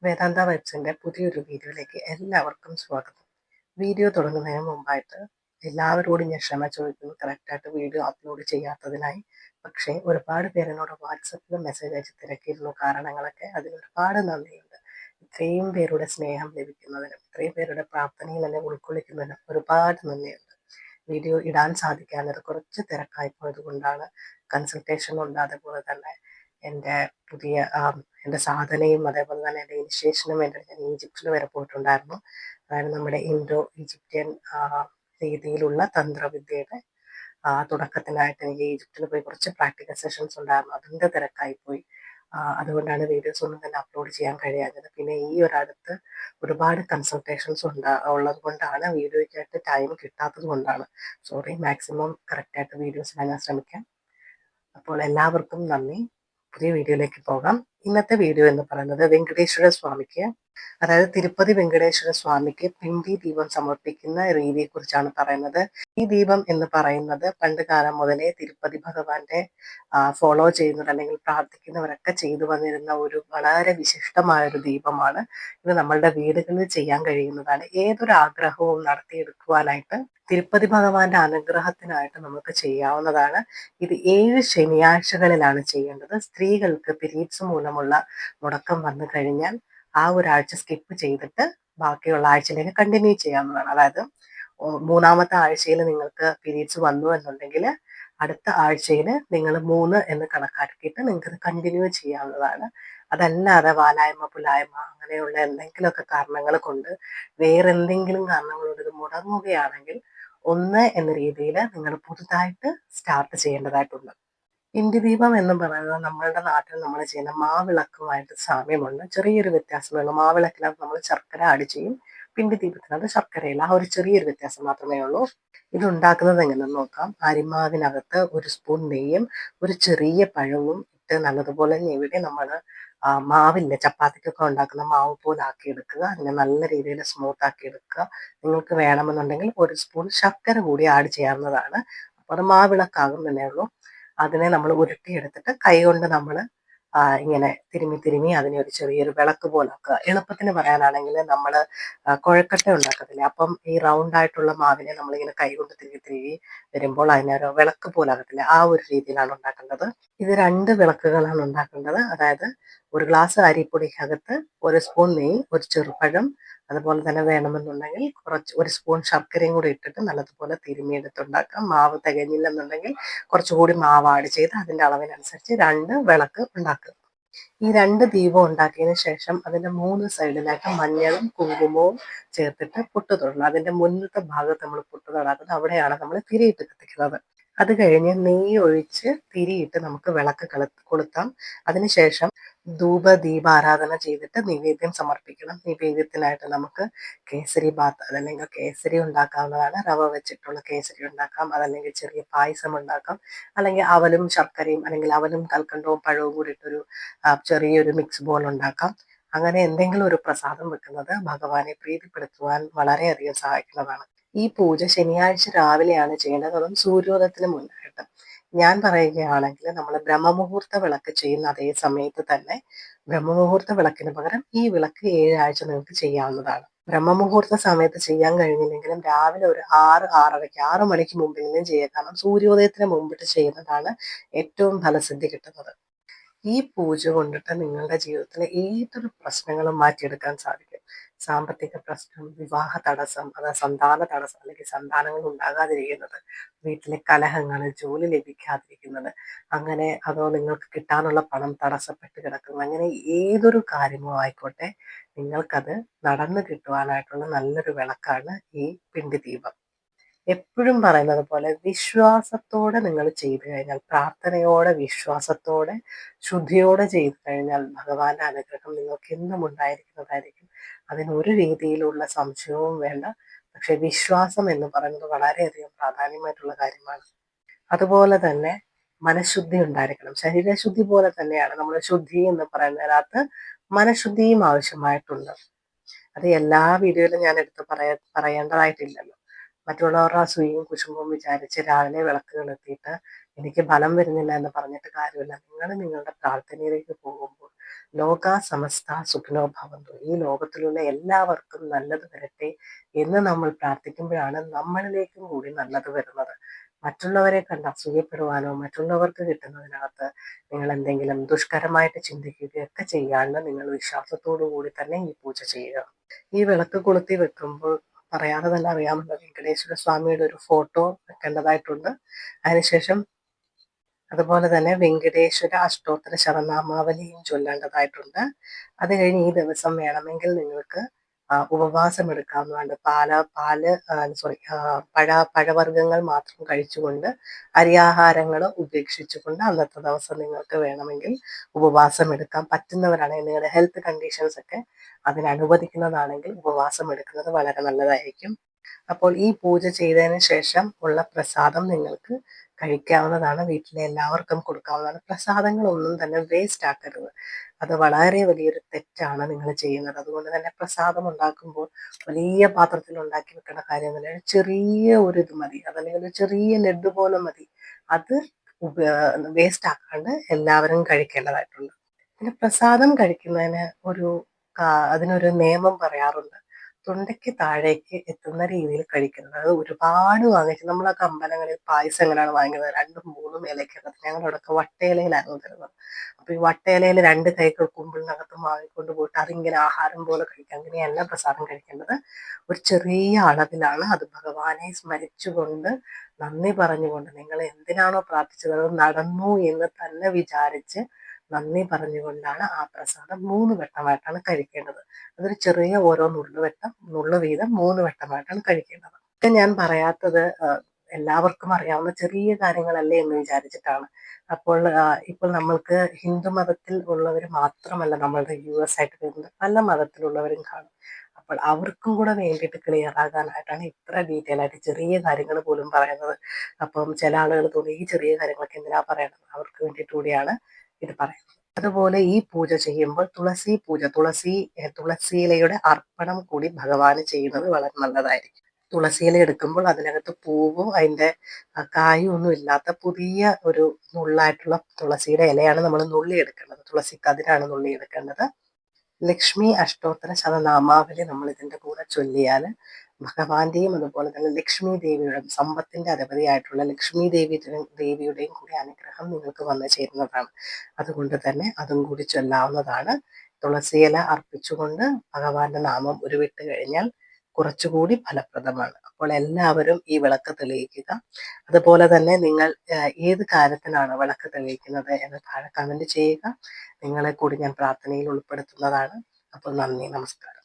വേദാന്ത വൈബ്സിന്റെ പുതിയൊരു വീഡിയോയിലേക്ക് എല്ലാവർക്കും സ്വാഗതം. വീഡിയോ തുടങ്ങുന്നതിന് മുമ്പായിട്ട് എല്ലാവരോടും ഞാൻ ക്ഷമ ചോദിക്കുന്നു, കറക്റ്റായിട്ട് വീഡിയോ അപ്ലോഡ് ചെയ്യാത്തതിനായി. പക്ഷേ ഒരുപാട് പേരെന്നോട് വാട്സപ്പിൽ മെസ്സേജ് അയച്ച് തിരക്കിയിരുന്നു കാരണങ്ങളൊക്കെ. അതിന് ഒരുപാട് നന്ദിയുണ്ട്. ഇത്രയും പേരുടെ സ്നേഹം ലഭിക്കുന്നതിനും ഇത്രയും പേരുടെ പ്രാർത്ഥനയിൽ എന്നെ ഉൾക്കൊള്ളിക്കുന്നതിനും ഒരുപാട് നന്ദിയുണ്ട്. വീഡിയോ ഇടാൻ സാധിക്കാഞ്ഞത് കുറച്ച് തിരക്കായി പോയത് കൊണ്ടാണ്. കൺസൾട്ടേഷൻ ഉണ്ട്, അതേപോലെ തന്നെ എൻ്റെ പുതിയ എൻ്റെ സാധനയും അതേപോലെ തന്നെ എൻ്റെ ഇനിഷ്യേഷനും വേണ്ടി ഞാൻ ഈജിപ്തിൽ വരെ പോയിട്ടുണ്ടായിരുന്നു. അതായത് നമ്മുടെ ഇൻഡോ ഈജിപ്ഷ്യൻ രീതിയിലുള്ള തന്ത്രവിദ്യയുടെ തുടക്കത്തിനായിട്ട് എനിക്ക് ഈജിപ്തിൽ പോയി കുറച്ച് പ്രാക്ടിക്കൽ സെഷൻസ് ഉണ്ടായിരുന്നു. അതിൻ്റെ തിരക്കായിപ്പോയി. അതുകൊണ്ടാണ് വീഡിയോസ് ഒന്നും തന്നെ അപ്ലോഡ് ചെയ്യാൻ കഴിയാഞ്ഞത്. പിന്നെ ഈ ഒരടുത്ത് ഒരുപാട് കൺസൾട്ടേഷൻസ് ഉള്ളത് കൊണ്ടാണ് വീഡിയോയ്ക്കായിട്ട് ടൈം കിട്ടാത്തത് കൊണ്ടാണ്. സോറി. മാക്സിമം കറക്റ്റായിട്ട് വീഡിയോസ് ഇടാൻ ഞാൻ ശ്രമിക്കാം. അപ്പോൾ എല്ലാവർക്കും നന്ദി. പുതിയ വീഡിയോയിലേക്ക് പോകാം. ഇന്നത്തെ വീഡിയോ എന്ന് പറയുന്നത് വെങ്കടേശ്വര സ്വാമിക്ക്, അതായത് തിരുപ്പതി വെങ്കടേശ്വര സ്വാമിക്ക് പിണ്ടി ദീപം സമർപ്പിക്കുന്ന രീതിയെ കുറിച്ചാണ് പറയുന്നത്. ഈ ദീപം എന്ന് പറയുന്നത് പണ്ട് കാലം മുതലേ തിരുപ്പതി ഭഗവാന്റെ ഫോളോ ചെയ്യുന്നത് അല്ലെങ്കിൽ പ്രാർത്ഥിക്കുന്നവരൊക്കെ ചെയ്തു വന്നിരുന്ന ഒരു വളരെ വിശിഷ്ടമായ ഒരു ദീപമാണ്. ഇത് നമ്മളുടെ വീടുകളിൽ ചെയ്യാൻ കഴിയുന്നതാണ്. ഏതൊരു ആഗ്രഹവും നടത്തിയെടുക്കുവാനായിട്ട് തിരുപ്പതി ഭഗവാന്റെ അനുഗ്രഹത്തിനായിട്ട് നമുക്ക് ചെയ്യാവുന്നതാണ്. ഇത് 7 ശനിയാഴ്ചകളിലാണ് ചെയ്യേണ്ടത്. സ്ത്രീകൾക്ക് പീരീഡ്സ് മൂലമുള്ള മുടക്കം വന്നു കഴിഞ്ഞാൽ ആ ഒരാഴ്ച സ്കിപ്പ് ചെയ്തിട്ട് ബാക്കിയുള്ള ആഴ്ചയിലേക്ക് കണ്ടിന്യൂ ചെയ്യാവുന്നതാണ്. അതായത് മൂന്നാമത്തെ ആഴ്ചയിൽ നിങ്ങൾക്ക് പീരീഡ്സ് വന്നു എന്നുണ്ടെങ്കിൽ അടുത്ത ആഴ്ചയിൽ നിങ്ങൾ 3 എന്ന് കണക്കാക്കിയിട്ട് നിങ്ങൾക്ക് കണ്ടിന്യൂ ചെയ്യാവുന്നതാണ്. അതല്ലാതെ വാലായ്മ പുലായ്മ അങ്ങനെയുള്ള എന്തെങ്കിലുമൊക്കെ കാരണങ്ങൾ കൊണ്ട് വേറെന്തെങ്കിലും കാരണങ്ങൾ കൊണ്ട് ഇത് മുടങ്ങുകയാണെങ്കിൽ 1 എന്ന രീതിയിൽ നിങ്ങൾ പുതുതായിട്ട് സ്റ്റാർട്ട് ചെയ്യേണ്ടതായിട്ടുണ്ട്. പിണ്ടിദീപം എന്ന് പറയുന്നത് നമ്മളുടെ നാട്ടിൽ നമ്മൾ ചെയ്യുന്ന മാവിളക്കുമായിട്ട് സാമ്യമുണ്ട്. ചെറിയൊരു വ്യത്യാസമേ ഉള്ളൂ. മാവിളക്കിനകത്ത് നമ്മൾ ശർക്കര ആഡ് ചെയ്യും, പിണ്ടിദീപത്തിനകത്ത് ശർക്കരയില്ല. ആ ഒരു ചെറിയൊരു വ്യത്യാസം മാത്രമേ ഉള്ളൂ. ഇത് ഉണ്ടാക്കുന്നത് എങ്ങനെയെന്ന് നോക്കാം. അരിമാവിനകത്ത് 1 സ്പൂൺ നെയ്യും ഒരു ചെറിയ പഴവും ഇട്ട് നല്ലതുപോലെ ഞെവിടി നമ്മൾ മാവില്ലേ ചപ്പാത്തിക്കൊക്കെ ഉണ്ടാക്കുന്ന മാവ് പോലെ ആക്കി എടുക്കുക. അതിനെ നല്ല രീതിയിൽ സ്മൂത്ത് ആക്കി എടുക്കുക. നിങ്ങൾക്ക് വേണമെന്നുണ്ടെങ്കിൽ 1 സ്പൂൺ ശർക്കര കൂടി ആഡ് ചെയ്യാവുന്നതാണ്. അപ്പോൾ അത് മാവിളക്കാകും എന്നേ ഉള്ളൂ. അതിനെ നമ്മൾ ഉരുട്ടിയെടുത്തിട്ട് കൈ കൊണ്ട് നമ്മൾ ഇങ്ങനെ തിരുമ്മി അതിനെ ഒരു ചെറിയൊരു വിളക്ക് പോലെ ആക്കുക. എളുപ്പത്തിന് പറയാനാണെങ്കിൽ നമ്മൾ കുഴക്കട്ട ഉണ്ടാക്കത്തില്ലേ, അപ്പം ഈ റൗണ്ട് ആയിട്ടുള്ള മാവിനെ നമ്മളിങ്ങനെ കൈ കൊണ്ട് തിരികെ വരുമ്പോൾ അതിനൊരു വിളക്ക് പോലെ ആകത്തില്ലേ, ആ ഒരു രീതിയിലാണ് ഉണ്ടാക്കേണ്ടത്. ഇത് 2 വിളക്കുകളാണ് ഉണ്ടാക്കേണ്ടത്. അതായത് 1 ഗ്ലാസ് അരിപ്പൊടിക്കകത്ത് 1 സ്പൂൺ നെയ്യ്, ഒരു ചെറുപഴം, അതുപോലെ തന്നെ വേണമെന്നുണ്ടെങ്കിൽ 1 സ്പൂൺ ശർക്കരയും കൂടി ഇട്ടിട്ട് നല്ലതുപോലെ തിരുമ്മിയെടുത്തുണ്ടാക്കാം. മാവ് തികഞ്ഞില്ലെന്നുണ്ടെങ്കിൽ കുറച്ചുകൂടി മാവ് ആഡ് ചെയ്ത് അതിൻ്റെ അളവിനനുസരിച്ച് 2 വിളക്ക് ഉണ്ടാക്കുക. ഈ 2 ദീപം ഉണ്ടാക്കിയതിന് ശേഷം അതിൻ്റെ 3 സൈഡിലായിട്ട് മഞ്ഞളും കുങ്കുമവും ചേർത്തിട്ട് പൊട്ട് തൊടണം. അതിൻ്റെ മുന്നത്തെ ഭാഗത്ത് നമ്മൾ പൊട്ട് തൊടാത്തത്, അവിടെയാണ് നമ്മൾ തിരിയിട്ട് കത്തിക്കുന്നത്. അത് കഴിഞ്ഞ് നെയ്യ് ഒഴിച്ച് തിരിയിട്ട് നമുക്ക് വിളക്ക് കൊളുത്താം. അതിനുശേഷം ദീപാരാധന ചെയ്തിട്ട് നിവേദ്യം സമർപ്പിക്കണം. നിവേദ്യത്തിനായിട്ട് നമുക്ക് കേസരി ബാത്ത് അതല്ലെങ്കിൽ കേസരി ഉണ്ടാക്കാവുന്നതാണ്. റവ വെച്ചിട്ടുള്ള കേസരി ഉണ്ടാക്കാം, അതല്ലെങ്കിൽ ചെറിയ പായസം ഉണ്ടാക്കാം, അല്ലെങ്കിൽ അവലും ശർക്കരയും അല്ലെങ്കിൽ അവലും കൽക്കണ്ടവും പഴവും കൂടി ഇട്ടൊരു ചെറിയൊരു മിക്സ് ബോൾ ഉണ്ടാക്കാം. അങ്ങനെ എന്തെങ്കിലും ഒരു പ്രസാദം വെക്കുന്നത് ഭഗവാനെ പ്രീതിപ്പെടുത്തുവാൻ വളരെയധികം സഹായിക്കുന്നതാണ്. ഈ പൂജ ശനിയാഴ്ച രാവിലെയാണ് ചെയ്യേണ്ടത്, അതും സൂര്യോദയത്തിന് മുന്നായിട്ട്. ഞാൻ പറയുകയാണെങ്കിൽ നമ്മൾ ബ്രഹ്മമുഹൂർത്ത വിളക്ക് ചെയ്യുന്ന അതേ സമയത്ത് തന്നെ ബ്രഹ്മമുഹൂർത്ത വിളക്കിന് പകരം ഈ വിളക്ക് 7 ആഴ്ച നിങ്ങൾക്ക് ചെയ്യാവുന്നതാണ്. ബ്രഹ്മമുഹൂർത്ത സമയത്ത് ചെയ്യാൻ കഴിഞ്ഞില്ലെങ്കിലും രാവിലെ ഒരു 6-6:30 6 മണിക്ക് മുമ്പെങ്കിലും ചെയ്യുക. കാരണം സൂര്യോദയത്തിന് മുമ്പിട്ട് ചെയ്യുന്നതാണ് ഏറ്റവും ഫലസിദ്ധി കിട്ടുന്നത്. ഈ പൂജ കൊണ്ടിട്ട് നിങ്ങളുടെ ജീവിതത്തിലെ ഏതൊരു പ്രശ്നങ്ങളും മാറ്റിയെടുക്കാൻ സാധിക്കും. സാമ്പത്തിക പ്രശ്നം, വിവാഹ തടസ്സം, സന്താന തടസ്സം അല്ലെങ്കിൽ സന്താനങ്ങൾ ഉണ്ടാകാതിരിക്കുന്നത്, വീട്ടിലെ കലഹങ്ങൾ, ജോലി ലഭിക്കാതിരിക്കുന്നത്, അങ്ങനെ അതോ നിങ്ങൾക്ക് കിട്ടാനുള്ള പണം തടസ്സപ്പെട്ട് കിടക്കുന്നത്, അങ്ങനെ ഏതൊരു കാര്യമോ ആയിക്കോട്ടെ, നിങ്ങൾക്കത് നടന്നു കിട്ടുവാനായിട്ടുള്ള നല്ലൊരു വിളക്കാണ് ഈ പിണ്ടിദീപം. എപ്പോഴും പറയുന്നത് പോലെ വിശ്വാസത്തോടെ നിങ്ങൾ ചെയ്തു കഴിഞ്ഞാൽ, പ്രാർത്ഥനയോടെ വിശ്വാസത്തോടെ ശുദ്ധിയോടെ ചെയ്തു കഴിഞ്ഞാൽ ഭഗവാന്റെ അനുഗ്രഹം നിങ്ങൾക്ക് എന്നും ഉണ്ടായിരിക്കുന്നതായിരിക്കും. അതിനൊരു രീതിയിലുള്ള സംശയവും വേണ്ട. പക്ഷെ വിശ്വാസം എന്ന് പറയുന്നത് വളരെയധികം പ്രാധാന്യമായിട്ടുള്ള കാര്യമാണ്. അതുപോലെ തന്നെ മനഃശുദ്ധി ഉണ്ടായിരിക്കണം. ശരീരശുദ്ധി പോലെ തന്നെയാണ് നമ്മൾ ശുദ്ധി എന്ന് പറയുന്നതിനകത്ത് മനഃശുദ്ധിയും ആവശ്യമായിട്ടുണ്ട്. അത് എല്ലാ വീഡിയോയിലും ഞാൻ എടുത്ത് പറയേണ്ടതായിട്ടില്ലല്ലോ. മറ്റുള്ളവരുടെ അസൂയയും കുശുമ്പും വിചാരിച്ച് രാവിലെ വിളക്ക് കൊളുത്തിയിട്ട് എനിക്ക് ഫലം വരുന്നില്ല എന്ന് പറഞ്ഞിട്ട് കാര്യമില്ല. നിങ്ങൾ നിങ്ങളുടെ പ്രാർത്ഥനയിലേക്ക് പോകുമ്പോൾ ലോകാ സമസ്ത സുഖിനോ ഭവന്തു, ഈ ലോകത്തിലുള്ള എല്ലാവർക്കും നല്ലത് വരട്ടെ എന്ന് നമ്മൾ പ്രാർത്ഥിക്കുമ്പോഴാണ് നമ്മളിലേക്കും കൂടി നല്ലത് വരുന്നത്. മറ്റുള്ളവരെ കണ്ട് അസൂയപ്പെടുവാനോ മറ്റുള്ളവർക്ക് കിട്ടുന്നതിനകത്ത് നിങ്ങൾ എന്തെങ്കിലും ദുഷ്കരമായിട്ട് ചിന്തിക്കുകയൊക്കെ ചെയ്യാണ്ട് നിങ്ങൾ വിശ്വാസത്തോടു കൂടി തന്നെ ഈ പൂജ ചെയ്യുക. ഈ വിളക്ക് കൊളുത്തി വെക്കുമ്പോൾ പറയാതെ തന്നെ അറിയാമല്ലോ, വെങ്കടേശ്വര സ്വാമിയുടെ ഒരു ഫോട്ടോ വെക്കേണ്ടതായിട്ടുണ്ട്. അതിനുശേഷം അതുപോലെ തന്നെ വെങ്കടേശ്വര അഷ്ടോത്തര ശതനാമാവലിയും ചൊല്ലേണ്ടതായിട്ടുണ്ട്. അത് കഴിഞ്ഞ് ഈ ദിവസം വേണമെങ്കിൽ നിങ്ങൾക്ക് ഉപവാസം എടുക്കാവുന്നതാണ്. പഴവർഗ്ഗങ്ങൾ മാത്രം കഴിച്ചുകൊണ്ട് അരിയാഹാരങ്ങൾ ഉപേക്ഷിച്ചുകൊണ്ട് അന്നത്തെ ദിവസം നിങ്ങൾക്ക് വേണമെങ്കിൽ ഉപവാസം എടുക്കാം. പറ്റുന്നവരാണെങ്കിൽ നിങ്ങളുടെ ഹെൽത്ത് കണ്ടീഷൻസ് ഒക്കെ അതിനനുവദിക്കുന്നതാണെങ്കിൽ ഉപവാസം എടുക്കുന്നത് വളരെ നല്ലതായിരിക്കും. അപ്പോൾ ഈ പൂജ ചെയ്തതിന് ശേഷം ഉള്ള പ്രസാദം നിങ്ങൾക്ക് കഴിക്കാവുന്നതാണ്. വീട്ടിലെ എല്ലാവർക്കും കൊടുക്കാവുന്നതാണ്. പ്രസാദങ്ങളൊന്നും തന്നെ വേസ്റ്റ് ആക്കരുത്. അത് വളരെ വലിയൊരു തെറ്റാണ് നിങ്ങൾ ചെയ്യുന്നത്. അതുകൊണ്ട് തന്നെ പ്രസാദം ഉണ്ടാക്കുമ്പോൾ വലിയ പാത്രത്തിൽ ഉണ്ടാക്കി വെക്കേണ്ട കാര്യമൊന്നുമില്ല. ചെറിയ ഒരു ഇത് മതി, അതല്ലെങ്കിൽ ഒരു ചെറിയ ലഡ്ഡു പോലെ മതി. അത് വേസ്റ്റ് ആക്കാണ്ട് എല്ലാവരും കഴിക്കേണ്ടതായിട്ടുണ്ട്. പിന്നെ പ്രസാദം കഴിക്കുന്നതിന് അതിനൊരു നിയമം പറയാറുണ്ട്. തൊണ്ടയ്ക്ക് താഴേക്ക് എത്തുന്ന രീതിയിൽ കഴിക്കുന്നത്. അത് ഒരുപാട് വാങ്ങിച്ച് നമ്മളൊക്കെ അമ്പലങ്ങളിൽ പായസം എങ്ങനെയാണ് വാങ്ങിക്കുന്നത്, 2ഉം 3ഉം ഇലയ്ക്കകത്ത്. ഞങ്ങളുടെ അവിടെയൊക്കെ വട്ടയിലയിലായിരുന്നു തരുന്നത്. അപ്പൊ ഈ വട്ടയിലയിൽ 2 കൈകൾ കുമ്പിളിനകത്ത് വാങ്ങിക്കൊണ്ട് പോയിട്ട് അതിങ്ങനെ ആഹാരം പോലെ കഴിക്കുക. അങ്ങനെയല്ല പ്രസാദം കഴിക്കേണ്ടത്. ഒരു ചെറിയ അളവിലാണ്. അത് ഭഗവാനെ സ്മരിച്ചുകൊണ്ട് നന്ദി പറഞ്ഞുകൊണ്ട് നിങ്ങൾ എന്തിനാണോ പ്രാർത്ഥിച്ചത് അത് നടന്നു എന്ന് തന്നെ വിചാരിച്ച് നന്ദി പറഞ്ഞുകൊണ്ടാണ് ആ പ്രസാദം 3 വട്ടമായിട്ടാണ് കഴിക്കേണ്ടത്. അതൊരു ചെറിയ ഓരോ നുള്ളു വീതം 3 വട്ടമായിട്ടാണ് കഴിക്കേണ്ടത്. ഇത് ഞാൻ പറയാത്തത് എല്ലാവർക്കും അറിയാവുന്ന ചെറിയ കാര്യങ്ങളല്ലേ എന്ന് വിചാരിച്ചിട്ടാണ്. അപ്പോൾ ഇപ്പോൾ നമ്മൾക്ക് ഹിന്ദു മതത്തിൽ ഉള്ളവർ മാത്രമല്ല നമ്മളുടെ US ആയിട്ട് വരുന്നത്, പല മതത്തിലുള്ളവരും കാണും. അപ്പോൾ അവർക്കും കൂടെ വേണ്ടിയിട്ട് ക്ലിയർ ആകാനായിട്ടാണ് ഇത്ര ഡീറ്റെയിൽ ആയിട്ട് ചെറിയ കാര്യങ്ങൾ പോലും പറയുന്നത്. അപ്പം ചില ആളുകൾ തോന്നി ഈ ചെറിയ കാര്യങ്ങളൊക്കെ എന്തിനാ പറയണത്, അവർക്ക് വേണ്ടിയിട്ട് കൂടിയാണ് ഇത് പറയുന്നത്. അതുപോലെ ഈ പൂജ ചെയ്യുമ്പോൾ തുളസിയിലയുടെ അർപ്പണം കൂടി ഭഗവാന് ചെയ്യുന്നത് വളരെ നല്ലതായിരിക്കും. തുളസിയില എടുക്കുമ്പോൾ അതിനകത്ത് പൂവും അതിൻ്റെ കായും ഒന്നും ഇല്ലാത്ത പുതിയ ഒരു നുള്ളായിട്ടുള്ള തുളസിയുടെ ഇലയാണ് നമ്മൾ നുള്ളിയെടുക്കേണ്ടത്. തുളസിക്കതിരാണ് നുള്ളിയെടുക്കേണ്ടത്. ലക്ഷ്മി അഷ്ടോത്തര ശതനാമാവലി നമ്മൾ ഇതിൻ്റെ കൂടെ ചൊല്ലിയാൽ ഭഗവാന്റെയും അതുപോലെ തന്നെ ലക്ഷ്മി ദേവിയുടെയും സമ്പത്തിന്റെ അധിപതിയായിട്ടുള്ള ലക്ഷ്മി ദേവിയുടെയും കൂടി അനുഗ്രഹം നിങ്ങൾക്ക് വന്നു ചേരുന്നതാണ്. അതുകൊണ്ട് തന്നെ അതും കൂടി ചൊല്ലാവുന്നതാണ്. തുളസിയില അർപ്പിച്ചുകൊണ്ട് ഭഗവാന്റെ നാമം ഉരുവിട്ട് കഴിഞ്ഞാൽ കുറച്ചുകൂടി ഫലപ്രദമാണ്. അപ്പോൾ എല്ലാവരും ഈ വിളക്ക് തെളിയിക്കുക. അതുപോലെ തന്നെ നിങ്ങൾ ഏത് കാര്യത്തിനാണ് വിളക്ക് തെളിയിക്കുന്നത് എന്ന് താഴെ കമന്റ് ചെയ്യുക. നിങ്ങളെ കൂടി ഞാൻ പ്രാർത്ഥനയിൽ ഉൾപ്പെടുത്തുന്നതാണ്. അപ്പോൾ നന്ദി, നമസ്കാരം.